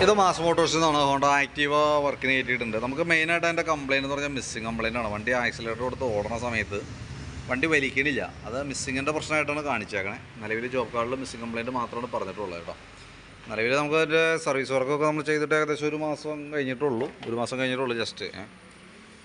ഇത് മാസ് മോട്ടോഴ്സിൽ നിന്നാണ് Honda Activa വർക്കിന് കയറ്റിയിട്ടുണ്ട്. നമുക്ക് മെയിനായിട്ട് അതിൻ്റെ കംപ്ലയിൻറ്റ് എന്ന് പറഞ്ഞാൽ മിസ്സിങ് കംപ്ലയിൻ്റ് ആണ്. വണ്ടി ആക്സിലേറ്റർ കൊടുത്ത് ഓടുന്ന സമയത്ത് വണ്ടി വലിക്കണില്ല. അത് മിസ്സിങ്ങിൻ്റെ പ്രശ്നമായിട്ടാണ് കാണിച്ചേക്കണേ. നിലവിൽ ജോബ് കാർഡിൽ മിസ്സിങ് കംപ്ലയിൻറ്റ് മാത്രമാണ് പറഞ്ഞിട്ടുള്ളത് കേട്ടോ. നിലവിൽ നമുക്ക് അതിൻ്റെ സർവീസ് വർക്കൊക്കെ നമ്മൾ ചെയ്തിട്ട് ഏകദേശം ഒരു മാസം കഴിഞ്ഞിട്ടുള്ളൂ ജസ്റ്റ്.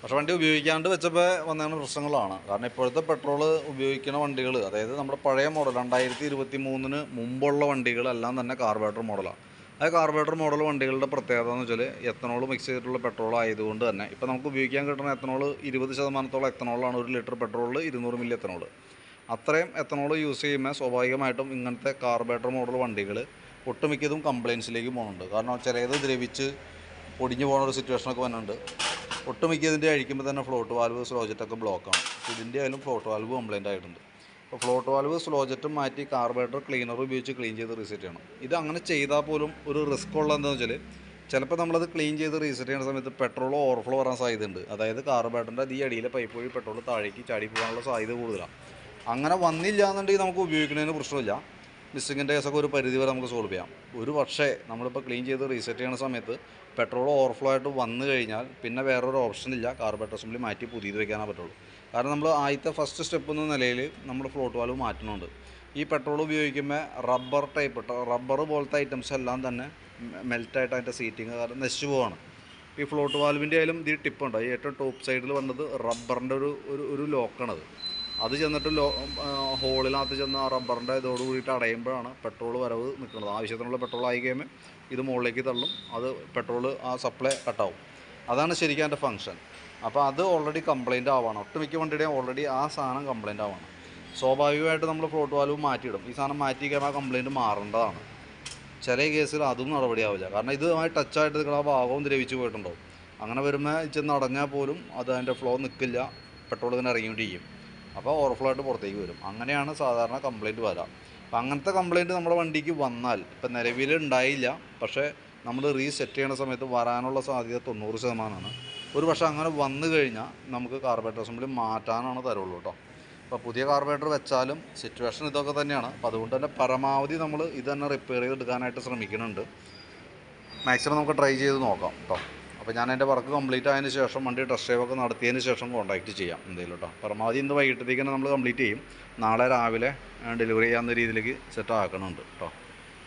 പക്ഷേ വണ്ടി ഉപയോഗിക്കാണ്ട് വെച്ചപ്പോൾ വന്നതാണ് പ്രശ്നങ്ങളാണ്. കാരണം ഇപ്പോഴത്തെ പെട്രോൾ ഉപയോഗിക്കുന്ന വണ്ടികൾ, അതായത് നമ്മുടെ പഴയ മോഡൽ 2023 മുമ്പുള്ള വണ്ടികളെല്ലാം തന്നെ കാർബറേറ്റർ മോഡലാണ്. അത് കാർബറേറ്റർ മോഡൽ വണ്ടികളുടെ പ്രത്യേകത എന്ന് വെച്ചാൽ എത്തനോൾ മിക്സ് ചെയ്തിട്ടുള്ള പെട്രോൾ ആയതുകൊണ്ട് തന്നെ ഇപ്പോൾ നമുക്ക് ഉപയോഗിക്കാൻ കിട്ടുന്ന എത്തനോൾ 20% എത്തനോളാണ്. 1 ലിറ്റർ പെട്രോളിൽ 200 മില്ലി എത്തനോൾ. അത്രയും എത്തനോൾ യൂസ് ചെയ്യുമ്പോൾ സ്വാഭാവികമായിട്ടും ഇങ്ങനത്തെ കാർബറേറ്റർ മോഡൽ വണ്ടികൾ ഒട്ടുമിക്കതും കംപ്ലയിൻസിലേക്ക് പോകുന്നുണ്ട്. കാരണം ചിലത് ദ്രവിച്ച് പൊടിഞ്ഞു പോകുന്ന ഒരു സിറ്റുവേഷനൊക്കെ വന്നിട്ടുണ്ട്. ഒട്ടുമിക്കതിൻ്റെ അഴിക്കുമ്പോൾ തന്നെ ഫ്ലോട്ട് വാൽവ് സ്ലോജറ്റൊക്കെ ബ്ലോക്കാണ്. ഇതിൻ്റെ ആയാലും ഫ്ലോട്ട് വാൽവ് കംപ്ലയിൻ്റ് ആയിട്ടുണ്ട്. അപ്പോൾ ഫ്ലോട്ട് വാൽവ് സ്ലോജറ്റും മാറ്റി കാർബറേറ്റർ ക്ലീനർ ഉപയോഗിച്ച് ക്ലീൻ ചെയ്ത് റീസെറ്റ് ചെയ്യണം. ഇത് അങ്ങനെ ചെയ്താൽ പോലും ഒരു റിസ്ക് ഉള്ളത് എന്താണെന്ന് വെച്ചാൽ ചിലപ്പോൾ നമ്മളത് ക്ലീൻ ചെയ്ത് റീസെറ്റ് ചെയ്യുന്ന സമയത്ത് പെട്രോൾ ഓവർഫ്ലോ വരാൻ സാധ്യതയുണ്ട്. അതായത് കാർബറേറ്ററിൻ്റെ ഈ അടിയിലെ പൈപ്പ് വഴി പെട്രോൾ താഴേക്ക് ചാടി പോകാനുള്ള സാധ്യത കൂടുതലാണ്. അങ്ങനെ വന്നില്ല എന്നുണ്ടെങ്കിൽ നമുക്ക് ഉപയോഗിക്കുന്നതിന് പ്രശ്നമില്ല. മിസ്സിങ്ങിൻ്റെ കേസൊക്കെ ഒരു പരിധി വരെ നമുക്ക് സോൾവ് ചെയ്യാം. ഒരു പക്ഷേ നമ്മളിപ്പോൾ ക്ലീൻ ചെയ്ത് റീസെറ്റ് ചെയ്യുന്ന സമയത്ത് പെട്രോൾ ഓവർഫ്ലോ ആയിട്ട് വന്നു കഴിഞ്ഞാൽ പിന്നെ വേറൊരു ഓപ്ഷനില്ല, കാർബറേറ്റർ അസംബ്ലി മാറ്റി പുതിയത് വയ്ക്കാനേ പറ്റുള്ളൂ. കാരണം നമ്മൾ ആദ്യത്തെ ഫസ്റ്റ് സ്റ്റെപ്പ് എന്ന നിലയിൽ നമ്മൾ ഫ്ലോട്ട് വാൽവ് മാറ്റുന്നുണ്ട്. ഈ പെട്രോൾ ഉപയോഗിക്കുമ്പോൾ റബ്ബർ പോലത്തെ ഐറ്റംസ് എല്ലാം തന്നെ മെൽറ്റായിട്ട് അതിൻ്റെ സീറ്റിങ് കാരണം നശിച്ചു പോവാണ്. ഈ ഫ്ലോട്ട് വാൽവിൻ്റെ ആയാലും ഈ ടിപ്പുണ്ട്. ഈ ഏറ്റവും ടോപ്പ് സൈഡിൽ വന്നത് റബ്ബറിൻ്റെ ഒരു ലോക്കാണത്. അത് ചെന്നിട്ട് ഹോളിനകത്ത് ചെന്ന് ആ റബ്ബറിൻ്റെ ഇതോട് കൂടിയിട്ട് അടയുമ്പോഴാണ് പെട്രോൾ വരവ് നിൽക്കുന്നത്. ആവശ്യത്തിനുള്ള പെട്രോൾ ആയി കഴിയുമ്പോൾ ഇത് മുകളിലേക്ക് തള്ളും. അത് പെട്രോൾ ആ സപ്ലൈ കട്ടാവും. അതാണ് ശരിക്കും അതിൻ്റെ ഫംഗ്ഷൻ. അപ്പോൾ അത് ഓൾറെഡി കംപ്ലയിൻ്റ് ആവാണ്. ഒട്ടുമിക്ക വണ്ടിയുടെയും ഓൾറെഡി ആ സാധനം കംപ്ലയിൻ്റ് ആവാണ്. സ്വാഭാവികമായിട്ട് നമ്മൾ ഫ്ലോട്ട് വാൽവ് മാറ്റിയിടും. ഈ സാധനം മാറ്റി കഴിയുമ്പോൾ ആ കംപ്ലയിൻറ്റ് മാറേണ്ടതാണ്. ചില കേസിൽ അതും നടപടിയാവില്ല. കാരണം ഇതുമായി ടച്ചായിട്ട് നിൽക്കുന്ന ആ ഭാഗവും ദ്രവിച്ച് പോയിട്ടുണ്ടാവും. അങ്ങനെ വരുമ്പോൾ ചെന്ന് അടഞ്ഞാൽ പോലും അത് അതിൻ്റെ ഫ്ലോ നിൽക്കില്ല, പെട്രോൾ ഇങ്ങനെ ഇറങ്ങിക്കൊണ്ടിരിക്കും. അപ്പോൾ ഓവർഫ്ലോ ആയിട്ട് പുറത്തേക്ക് വരും. അങ്ങനെയാണ് സാധാരണ കംപ്ലയിൻറ്റ് വരാം. അപ്പോൾ അങ്ങനത്തെ കംപ്ലയിൻറ്റ് നമ്മുടെ വണ്ടിക്ക് വന്നാൽ ഇപ്പം നിലവിൽ ഉണ്ടായില്ല, പക്ഷേ നമ്മൾ റീസെറ്റ് ചെയ്യുന്ന സമയത്ത് വരാനുള്ള സാധ്യത 90%. ഒരു പക്ഷേ അങ്ങനെ വന്നു കഴിഞ്ഞാൽ നമുക്ക് കാർബറേറ്റർ അസംബ്ലി മാറ്റാനാണ് തരുള്ളൂ കേട്ടോ. അപ്പോൾ പുതിയ കാർബറേറ്റർ വെച്ചാലും സിറ്റുവേഷൻ ഇതൊക്കെ തന്നെയാണ്. അപ്പോൾ അതുകൊണ്ട് തന്നെ പരമാവധി നമ്മൾ ഇത് തന്നെ റിപ്പയർ ചെയ്തെടുക്കാനായിട്ട് ശ്രമിക്കുന്നുണ്ട്. മാക്സിമം നമുക്ക് ട്രൈ ചെയ്ത് നോക്കാം കേട്ടോ. അപ്പോൾ ഞാൻ എൻ്റെ വർക്ക് കംപ്ലീറ്റ് ആയതിന് ശേഷം വണ്ടി ടെസ്റ്റ് ഡ്രൈവൊക്കെ നടത്തിയതിന് ശേഷം കോൺടാക്റ്റ് ചെയ്യാം എന്തെങ്കിലും കേട്ടോ. പരമാവധി ഇന്ന് വൈകിട്ടത്തേക്ക് തന്നെ നമ്മൾ കംപ്ലീറ്റ് ചെയ്യും. നാളെ രാവിലെ ഡെലിവറി ചെയ്യാവുന്ന രീതിയിലേക്ക് സെറ്റ് ആക്കണുണ്ട് കേട്ടോ.